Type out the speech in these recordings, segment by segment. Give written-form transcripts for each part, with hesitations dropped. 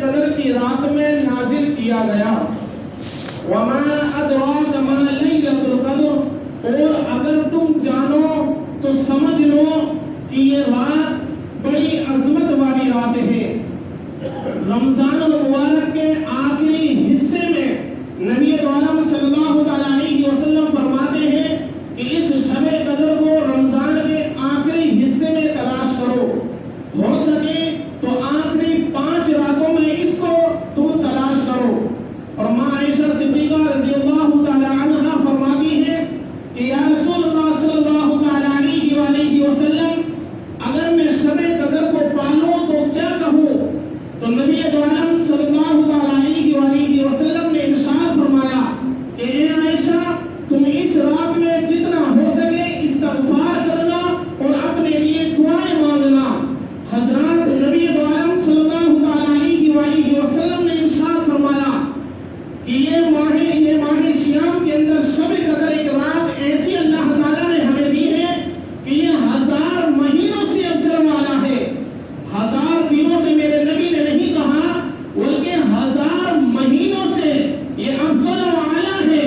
قدر کی رات میں نازل کیا گیا۔ وما ادراک ما لیلۃ القدر، اور اگر تم جانو تو سمجھ لو کہ یہ رات بڑی عظمت والی رات ہے۔ رمضان المبارک کے آخری حصے میں نبی عالم صلی اللہ علیہ وسلم فرماتے ہیں کہ اس شب قدر کو رمضان کے آخری حصے میں تلاش کرو، ہو سکے تو آخری 5 راتوں میں اس کو تم تلاش کرو۔ اور ماں عائشہ صدیقہ رضی اللہ تعالی عنہا فرماتی ہے کہ یا رسول اللہ صلی اللہ علیہ وآلہ وسلم، اگر میں شب قدر کو پالوں تو کیا کہوں؟ تو نبی عالم صلی اللہ علیہ وآلہ وسلم نے ارشاد فرمایا کہ اے عائشہ، تم اس رات میں جتنا ہو سکے استغفار کرنا اور اپنے لیے دعائیں مانگنا۔ حضرات نبی عالم صلی اللہ علیہ وآلہ وسلم نے ارشاد فرمایا کہ یہ ماہ شیام کے اندر شب قدر ایک رات ایسی اللہ تعالیٰ نے ہمیں دی ہے کہ یہ 1000 مہینوں سے افضل والا ہے۔ 1000 دنوں سے میرے نبی نے نہیں کہا، بلکہ 1000 مہینوں سے یہ افضل والا ہے۔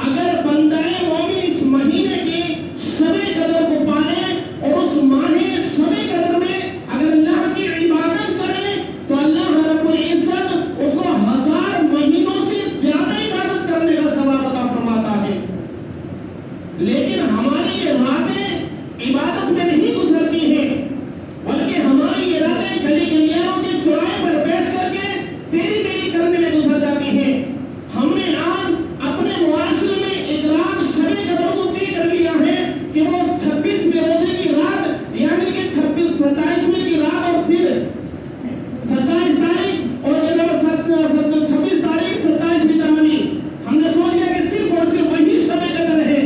اگر بندہ مومن اس مہینے کی شب قدر کو پالے اور اس ماہ شب قدر میں اگر اللہ کی عبادت کرے تو اللہ رب العزت اس کو 1000 مہینوں سے زیادہ عبادت کرنے کا ثواب عطا فرماتا ہے۔ لیکن ہماری یہ راتیں عبادت میں نہیں گزرتی ہیں، بلکہ ہماری یہ راتیں گلی گلیاروں کے چوراہے پر بیٹھ کر کے تیری میری کرنے میں گزر جاتی ہیں۔ ہم نے آج اپنے معاشرے میں ایک رات شب قدر کو طے کر لیا ہے کہ وہ 26ویں روزے کی رات، یعنی کہ 27ویں کی رات اور دن 27 تاریخ اور 26 تاریخ 27ویں تراویح، ہم نے سوچ لیا کہ صرف اور صرف وہی شب قدر ہے۔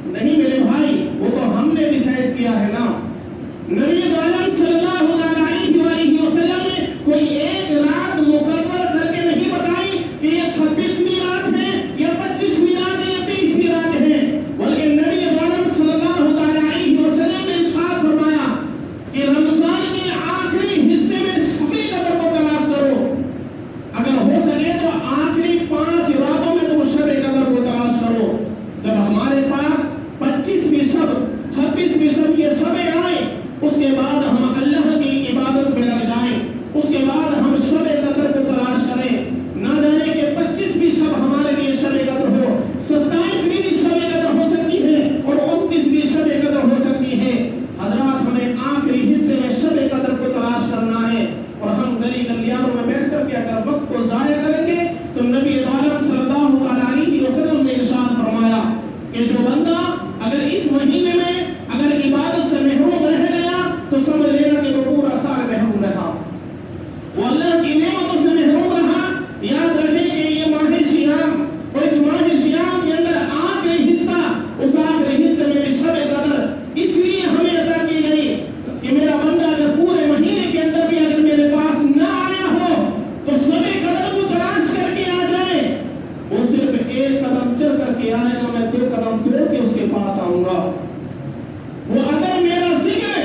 نہیں میرے بھائی، وہ تو ہم نے ڈیسائیڈ کیا ہے نا۔ نبی عالم صلی اللہ علیہ وآلہ وسلم نے کوئی ایک رات مقرر کر کے نہیں بتائی کہ یہ 26ویں رات ہے یا 25ویں رات ہے یا 23ویں رات ہے، بلکہ نبی عالم صلی اللہ علیہ وسلم نے ارشاد فرمایا کہ رمضان کے آخری حصے میں شب قدر کو تلاش کرو۔ اگر ہو سکے تو آخری 5 راتوں میں تم شب قدر کو تلاش کرو۔ جب ہمارے پاس 25ویں شب 26ویں شب یہ شبیں آئیں، اس کے بعد ہم اللہ کی عبادت میں لگ جائیں، اس کے بعد ہم شب قدر کو تلاش کریں۔ نہ جانے کہ 25ویں شب ہمارے لیے شب قدر ہو، 27ویں بھی شب قدر ہو سکتی ہے اور 29ویں شب قدر ہو سکتی ہے۔ حضرات ہمیں آخری حصے میں شب قدر کو تلاش کرنا ہے، اور ہم گلی گلیاروں میں بیٹھ کر کے اگر وقت کو ضائع کریں گے تو نبی عالم صلی اللہ علیہ وسلم نے ارشاد فرمایا کہ جو بندہ اگر اس مہینے میں اگر عبادت سے محروم رہ گیا تو سمجھ لینا کہ وہ پورا سال محروم رہا، وہ اللہ کی نعمتوں سے محروم رہا۔ یاد رکھیں کہ یہ ماہ شیام، اور اس ماہ شیام کے اندر آخری حصہ، اس آخری حصے میں بھی شب قدر اس لیے ہمیں عطا کی گئی کہ میرا بندہ اگر پورے مہینے کے اندر بھی اگر میرے پاس نہ آیا ہو تو شب قدر کو تلاش کر کے آ جائے۔ وہ صرف ایک قدم چل کر کے آئے گا، میں 2 قدم توڑ کے اس کے پاس آؤں گا۔ وہ اگر میرا ذکر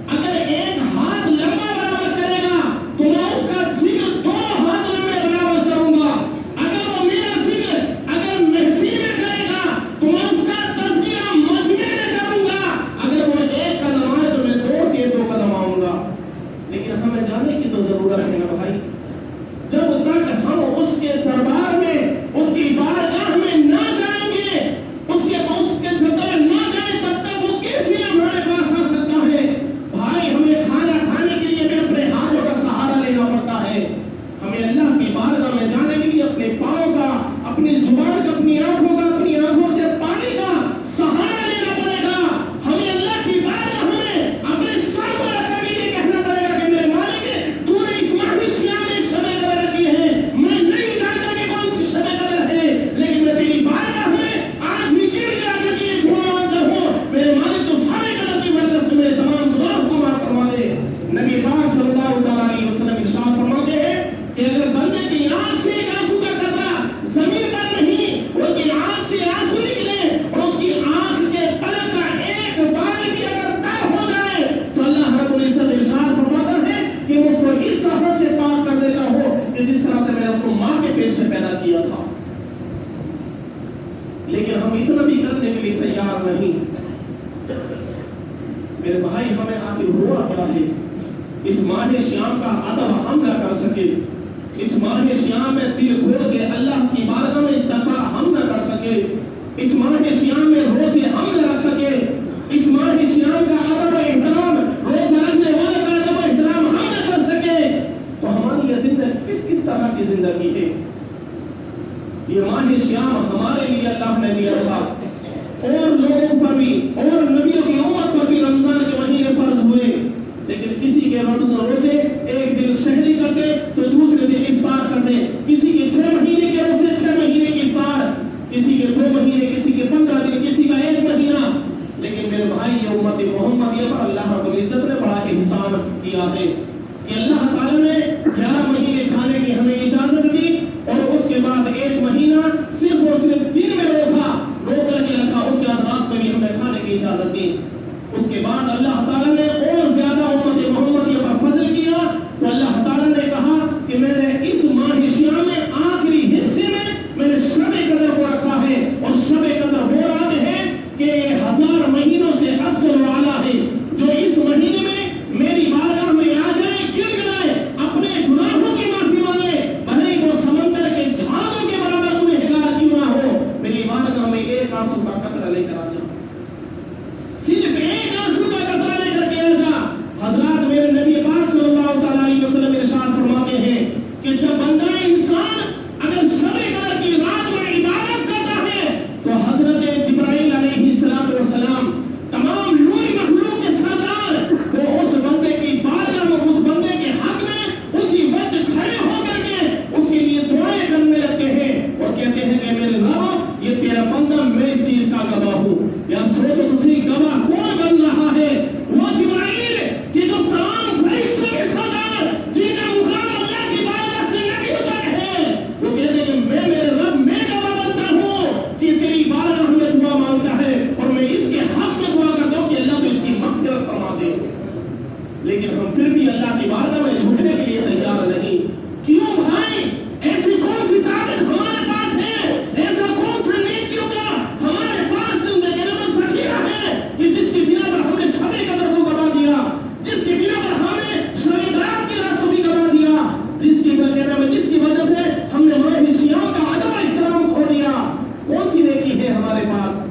اگر ایک ہاتھ لمبا برابر کرے گا تو میں اس کا ذکر 2 ہاتھ لمبے برابر کروں گا۔ اگر وہ میرا ذکر اگر محفل میں کرے گا تو میں اس کا تذکرہ مجمع میں کروں گا۔ اگر وہ 1 قدم آئے تو میں دوڑ کے 2 قدم آؤں گا۔ لیکن ہمیں جاننے کی تو ضرورت ہے نا بھائی، جب تک ہم اس کے دربار میں اس کی بارگاہ میں نہ جائیں گے، اس کے جب تک نہ جائیں تب تک وہ کیسے ہمارے پاس آ سکتا ہے؟ بھائی ہمیں کھانا کھانے کے لیے بھی اپنے ہاتھوں کا سہارا لینا پڑتا ہے، ہمیں اللہ کی بارگاہ میں جانے کے لیے اپنے پاؤں کا، اپنی زبان کا، اپنی آنکھوں کا، اپنی آنکھوں سے پانی کا سہارا لینا پڑے گا۔ ہمیں اللہ کی بارگاہ میں اپنے سر کو رکھ کر یہ کہنا پڑے گا کہ میرے مالک تو نے اس ماہ شیام میں شب قدر رکھی ہے، میں نہیں جانتا کہ کون سی شب قدر ہے، لیکن میں تیری بارگاہ میں آج بھی گر گرا کر کے یہ دعا مانگتا ہوں، میرے مالک تو شب قدر کی برکت سے میرے تمام گناہوں کو معاف فرما دے۔ نبی پاک صلی اللہ علیہ وسلم ارشاد فرماتے ہیں کہ اگر بندے کی آنکھ سے ایک آنسو کا قطرہ زمین پر نہیں بلکہ آنکھ سے کیا تھا، لیکن ہم اتنا بھی کرنے کے لیے تیار نہیں۔ میرے بھائی، ہمیں آخر ہوا کیا ہے؟ اس ماہ شیام کا ادب ہم نہ کر سکے، اس ماہ شیام میں دل کھول کے اللہ کی بارگاہ میں استغفار ہم نہ کر سکے، اس ماہ شیام میں روزے ہم نہ رکھ سکے، اس ماہ شیام کا ادب و احترام، روزہ رکھنے والے کا ادب و احترام ہم نہ کر سکے، تو ہماری یہ زندگی کس طرح کی زندگی ہے؟ یہ ماہ شیام ہمارے لیے اللہ نے دیا تھا، اور لوگوں پر بھی اور نبیوں کی امت پر بھی رمضان کے مہینے فرض ہوئے، لیکن کسی کے روزے ایک دن شہری کرتے تو دوسرے دن افطار کرتے، کسی کے 6 مہینے کے روزے 6 مہینے کی افطار، کسی کے 2 مہینے، کسی کے 15 دن، کسی کا 1 مہینہ۔ لیکن میرے بھائی، یہ امت محمدیہ پر اللہ رب العزت نے بڑا احسان کیا ہے کہ اللہ تعالیٰ نے 11 مہینے کھانے کی ہمیں اجازت دی، اور اس کے بعد 1 مہینہ صرف اور صرف دن میں روک کر کے رکھا، اس کے بعد رات میں بھی ہمیں کھانے کی اجازت دی۔ اس کے بعد اللہ تعالیٰ نے اور زیادہ امت محمدیہ پر فضل کیا، تو اللہ تعالیٰ نے کہا کہ میں نے اس ماہ شیام میں آخری حصے میں نے شب قدر کو رکھا ہے، اور شب قدر وہ رات ہے کہ 1000 مہینوں سے افضل و اعلیٰ ہے۔ جو اس مہینے میں میری بارگاہ میں آ جائے، گر گرائے، اپنے گناہوں کی معافی مانگے، بھلے وہ سمندر کے جھاگوں کے برابر گنہگار کیوں نہ ہو، میری بارگاہ میں ایک آنسو کا قطرہ لے کر آ جا، صرف ایک آنسو کا قطرہ لے کر کے آ جا۔ حضرات، میرے نبی پاک صلی اللہ علیہ وسلم ارشاد فرماتے ہیں کہ جب بندہ انسان اگر شب قدر کی رات میں عبادت کرتا ہے تو حضرت جبرائیل علیہ السلام، تمام نوری مخلوق کے سردار، وہ اس بندے کی بارگاہ میں، اس بندے کے حق میں اسی وقت کھڑے ہو کر کے اس کے لیے دعائیں کرنے لگتے ہیں اور کہتے ہیں کہ میرے رب، یہ تیرا بندہ، میں اس چیز کا گواہ ہوں۔ یا سوچو تو صحیح، گواہ کون بن رہا ہے؟ وہ جبرائیل کہ جو تمام فرشتوں کے سردار، جن کا مقام اللہ کی بارگاہ سے نبیوں تک ہے، وہ کہتے ہیں کہ میں، میرے رب، میں گواہ بنتا ہوں کہ تیری بارگاہ میں دعا مانگتا ہے، اور میں اس کے حق میں دعا کرتا ہوں کہ اللہ تو اس کی مغفرت فرما دے۔ لیکن ہم پھر بھی اللہ کی بارگاہ میں جھکنے کے لیے تیار نہیں۔ کیوں بھائی؟ ایسی کون سی طاقت ہمارے پاس ہے، ایسا کون سا نیکیوں کا ہمارے پاس ذخیرہ ہے کہ جس کی بنا پر ہم نے شب قدر کو گوا دیا، جس کی بنا پر ہم نے شب برات کی رات کو بھی گوا دیا، جس کی وجہ سے ہم نے ماہ شیام کا ادب و احترام کھو دیا؟ کون سی نیکی ہے ہمارے پاس؟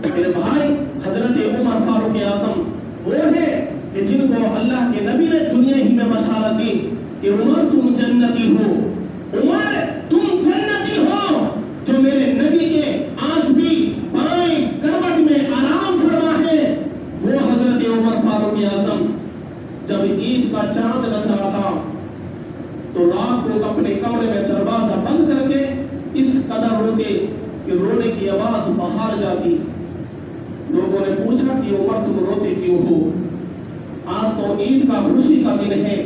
میرے بھائی، حضرت عمر فاروق اعظم وہ ہے کہ جن کو اللہ کے نبی نے دنیا ہی میں بشارت دی کہ عمر تم جنتی ہو، عمر تم جنتی ہو۔ جو میرے نبی کے آج بھی بائیں کروٹ میں آرام فرما ہے، وہ حضرت عمر فاروق اعظم جب عید کا چاند نظر آتا تو رات کو اپنے کمرے میں دروازہ بند کر کے اس قدر روتے کہ رونے کی آواز باہر جاتی۔ لوگوں نے پوچھا کہ عمر تم روتے کیوں ہو؟ آج تو عید کا خوشی کا دن ہے۔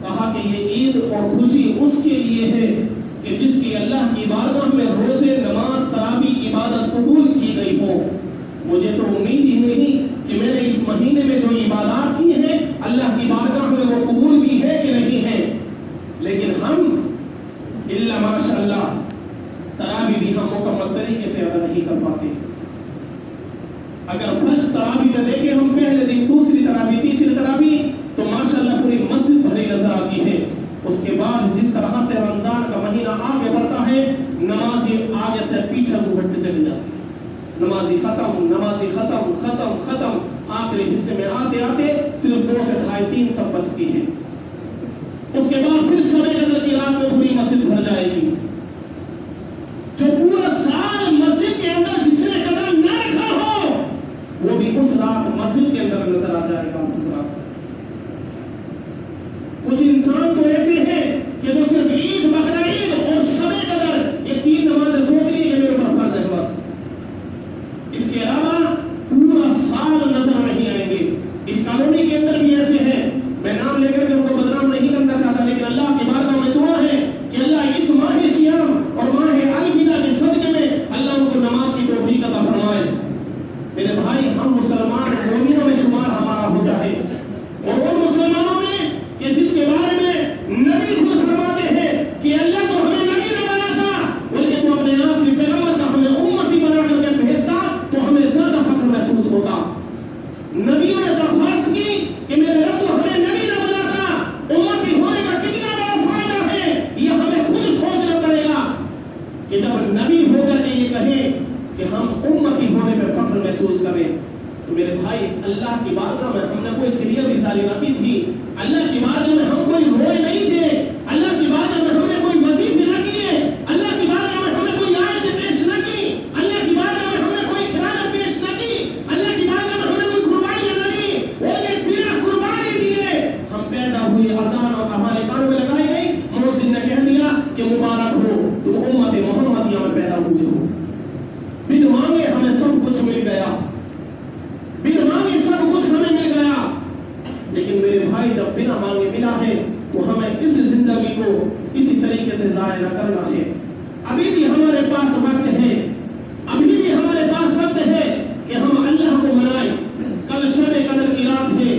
کہا کہ یہ عید اور خوشی اس کے لیے ہے کہ جس کی اللہ کی بارگاہ میں روزے، نماز، تراویح عبادت قبول کی گئی ہو۔ مجھے تو امید ہی نہیں کہ میں نے اس مہینے میں جو عبادات کی ہیں اللہ کی بارگاہ میں وہ قبول بھی ہے کہ نہیں ہے، لیکن ہم الا ماشاء اللہ تراویح بھی ہم مکمل طریقے سے ادا نہیں کر پاتے۔ اگر فرسٹ تراویح میں دیکھیں ہم پہلے دن، دوسری تراویح، تیسری تراویح، تو ماشاءاللہ پوری مسجد بھری نظر آتی ہے۔ اس کے بعد جس طرح سے رمضان کا مہینہ آگے بڑھتا ہے، نمازی آگے سے پیچھے بڑھتے چلی جاتی ہے، نمازی ختم، آخری حصے میں آتے آتے صرف 2 سے 2.5 3 سب بچتی ہے۔ اس کے بعد پھر شب قدر کی رات میں پوری مسجد بھر جائے گی۔ جو پورا سال مسجد کے اندر جس نے قدم نہ رکھا ہو، وہ بھی اس رات مسجد کے اندر نظر آ جائے گا۔ حضرات، کچھ انسان تو ایسے ہیں کہ جو صرف عید، بقرعید اور شب قدر یہ 3 نمازیں سوچ لی کہ میرے پر فرض ہے بس، اس کے علاوہ پورا سال نظر نہیں آئیں گے۔ اس کالونی کے اندر بھی ایسے ہیں، میں نام لے کر کے ان کو بدنام نہیں کرنا چاہتا، لیکن اللہ کی بارگاہ بھائی اللہ کی بارگاہ میں ہم نے کوئی کریہ بیزاری نہ کی تھی، اللہ کی بارگاہ میں ہم کوئی روئے نہیں تھے، اللہ کی بارگاہ میں ہم نے کوئی وظیفے نہ کیے، اللہ کی بارگاہ میں ہم نے کوئی آیت پیش نہ کی، اللہ کی بارگاہ میں ہم نے کوئی خیرات پیش نہ کی، اللہ کی بارگاہ میں ہم نے کوئی قربانیاں نہ دی، اور یہ بنا قربانی دیے ہم پیدا ہوئے، اذان اور ہمارے کانوں میں لگائی گئی، مؤذن نے کہہ دیا کہ مبارک ہو تم امت محمدیہ میں پیدا ہوئے ہو۔ بن مانگے ہمیں سب کچھ مل گیا، بن مانگے سب کچھ ہمیں مل گیا، لیکن میرے بھائی جب بنا مانگے ملا ہے تو ہمیں اس زندگی کو اسی طریقے سے ضائع نہ کرنا ہے۔ ابھی بھی ہمارے پاس وقت ہے، ابھی بھی ہمارے پاس وقت ہے کہ ہم اللہ کو منائیں۔ کل شب قدر کی رات ہے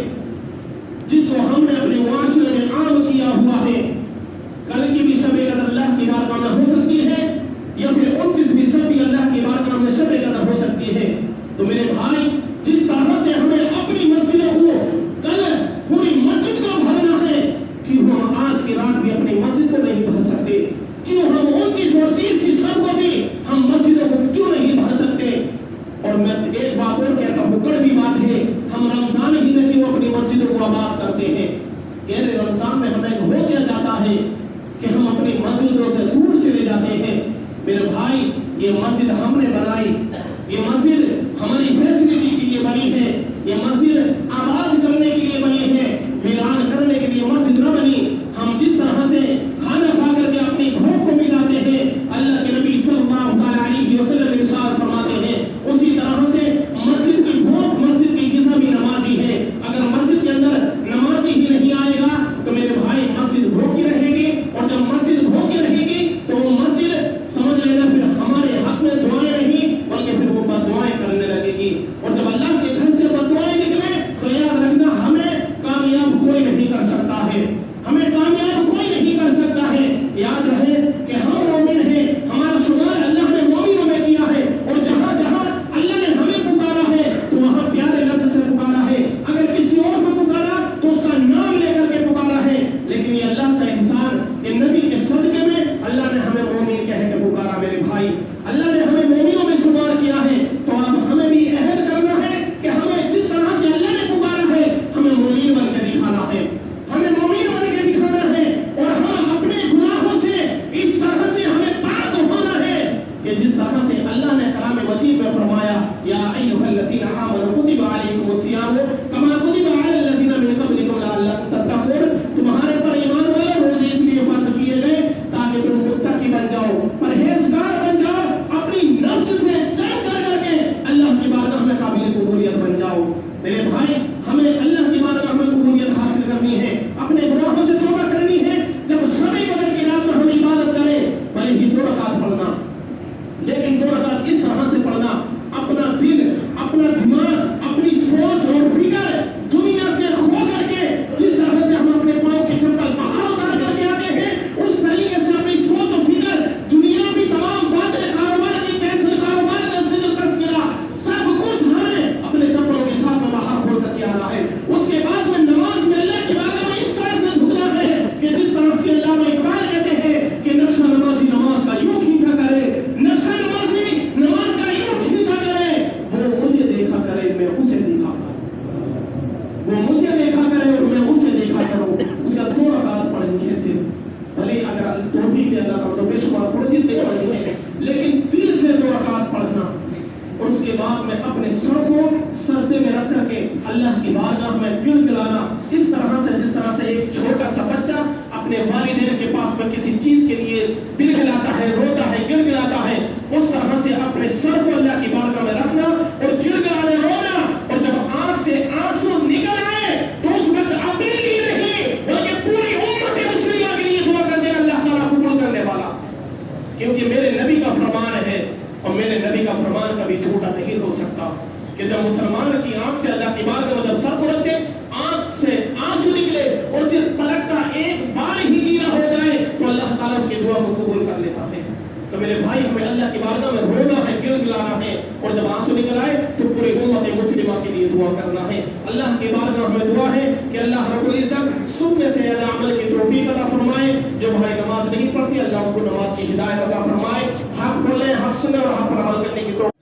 جس کو ہم نے اپنے معاشرے میں عام کیا ہوا ہے، کل کی بھی شب قدر اللہ کی بارگاہ میں ہو سکتی ہے، یا پھر 29ویں شب بھی اللہ کی بارگاہ میں شب قدر ہو سکتی ہے۔ تو میرے بھائی جس طرح سے ہمیں اپنی مسجدوں کو کل پوری مسجد کو بھرنا ہے، کیوں ہم آج کی رات بھی اپنی مسجد کو نہیں بھر سکتے؟ کیوں ہم 29 اور 30 کی شب کو بھی ہم مسجدوں کو کیوں نہیں بھر سکتے؟ اور میں ایک بات اور کہتا ہوں، کڑوی بات ہے، ہم رمضان ہی میں کیوں اپنی مسجدوں کو آباد کرتے ہیں؟ غیر رمضان میں ہمیں ہو کیا جاتا ہے کہ ہم اپنی مسجدوں سے دور چلے جاتے ہیں۔ میرے بھائی یہ مسجد ہم نے بنائی، یہ مسجد ہماری فیسلٹی کے لیے بنی ہے، یہ مسجد آباد کرنے کے لیے بنی ہے، ویران کرنے کے لیے مسجد نہ بنی۔ ہم جس طرح سے کھانا کھا کر کے اپنی بھوک کو مٹاتے ہیں، اللہ کے نبی صلی اللہ علیہ وسلم ارشاد فرماتے ہیں اسی طرح سے مسجد کی بھوک، مسجد کی غذا بھی نمازی ہے۔ اگر مسجد کے اندر نمازی ہی نہیں آئے گا تو میرے بھائی مسجد بھوکی رہے گی، اور جب مسجد بھوکی رہے گی تو وہ مسجد سمجھ لینا پھر ہمارے حق میں دعائیں نہیں بلکہ پھر وہ بد دعائیں کرنے لگے گی، اور جب اللہ کے گھر سے بد دعائیں نکلے تو یاد رکھنا ہمیں کامیاب کوئی نہیں کر سکتا ہے، ہمیں کامیاب کوئی نہیں کر سکتا ہے۔ یاد رہے کہ ہم مومن ہیں، ہمارا شمار اللہ نے مومنوں میں کیا ہے، اور جہاں جہاں اللہ نے ہمیں پکارا ہے تو وہاں پیارے لفظ سے پکارا ہے، اگر کسی اور کو پکارا تو اس کا نام لے کر کے پکارا ہے، لیکن یہ اللہ کا احسان کہ نبی کے صدقے میں اللہ نے ہمیں مومن کہہ کے پکارا۔ میرے بھائی اللہ نے ہمیں مومنوں میں شمار کیا ہے، تو اب ہمیں بھی عہد کرنا ہے کہ ہمیں جس طرح سے اللہ نے پکارا ہے ہمیں مومن بن کے دکھانا ہے، ہمیں مومن بن کے دکھانا ہے، اور ہم اپنے گناہوں سے اس طرح سے ہمیں پاک ہونا ہے کہ جس طرح سے اللہ نے کلام مجید میں فرمایا یا ایھا الذین آمنوا کتب علیکم الصیام کما کتب علی الذین من قبلکم لعلکم تتقون، تمہارے پر ایمان والے روزے اس لیے فرض کیے گئے تاکہ تم متقی بن جاؤ، پرہیزگار بن جاؤ، اپنی نفس سے جنگ کر کر کے اللہ کی بارگاہ میں قابل قبولیت بن جاؤ۔ میرے بھائی ہمیں اللہ کی بارگاہ میں قبولیت حاصل کرنی ہے، اپنے گناہوں سے توبہ کرنی ہے۔ جب شب قدر کی رات میں ہم عبادت کریں بھلے ہی 2 رکعت پڑھنا، لیکن 2 رکعت اس طرح سے پڑھنا اپنا دل، اپنا دماغ، اپنی سوچ اور فکر دنیا سے کھو کر کے، جس طرح سے ہم اپنے پاؤں کی چپل باہر اتار کر کے آتے ہیں اس طریقے سے اپنی سوچ و فکر دنیا بھی تمام باتیں، کاروبار کی کینسل، کاروبار کا ذکر تذکرہ، سب کچھ ہمیں اپنے چپلوں کے ساتھ میں باہر کھول کر کے آنا ہے۔ اس کے بعد میں نماز میں اللہ کی بارگاہ میں اس طرح سے جھکنا ہے کہ جس طرح سے علامہ اقبال کہتے ہیں کہ نقشہ نمازی نماز کا یوں کھینچا کرے، نقشہ نمازی نماز کا یوں کھینچا کرے، وہ مجھے دیکھا کرے میں اسے دیکھا کروں، وہ مجھے دیکھا کرے اور میں اسے دیکھا کروں۔ اس کا 2 رکعت پڑھنی ہے صرف، بھلے اگر توفیق دے اللہ تعالیٰ تو بے شمار پڑھ جتنے پڑھنی ہے، لیکن دل سے 2 رکعت پڑھنا، اور اس کے بعد میں اپنے سر کو سجدے میں رکھ کر کے اللہ کی بارگاہ میں گڑ گڑانا، اس طرح سے جس طرح سے ایک چھوٹا سا بچہ اپنے والدین کے پاس میں کسی چیز کے لیے گڑ گڑاتا ہے، روتا ہے، گڑ گڑاتا ہے، اس طرح سے اپنے سر کو اللہ کی بارگاہ میں رکھنا اور گڑ گڑانے رونا، اور جب آنکھ سے آنسو نکل آئے تو اس وقت اپنے لیے نہیں بلکہ پوری امت مسلمہ کے لیے دعا کر دینا، اللہ تعالیٰ قبول کرنے والا، کیونکہ میرے نبی کا فرمان ہے اور میرے نبی کا فرمان کبھی جھوٹا نہیں ہو سکتا کہ جب مسلمان کی آنکھ سے اللہ کی بارگاہ میں جب سر کو رکھ دے، آنکھ سے آنسو نکلے اور صرف پلک کا ایک بار ہی گیلا ہو جائے تو اللہ تعالیٰ اس کی دعا کو قبول کر لیتا ہے۔ تو میرے بھائی ہمیں اللہ کی بارگاہ میں رونا ہے، گڑ گڑانا ہے، اور جب آنسو نکل آئے تو پوری امت مسلمہ کے لیے دعا کرنا ہے۔ اللہ کی بارگاہ میں دعا ہے کہ اللہ رب العزت سننے سے زیادہ عمل کی توفیق عطا فرمائے۔ جو بھائی نماز نہیں پڑھتی اللہ ان کو نماز کی ہدایت عطا فرمائے، حق بولیں، حق سنیں اور حق پر عمل کرنے کی توفیق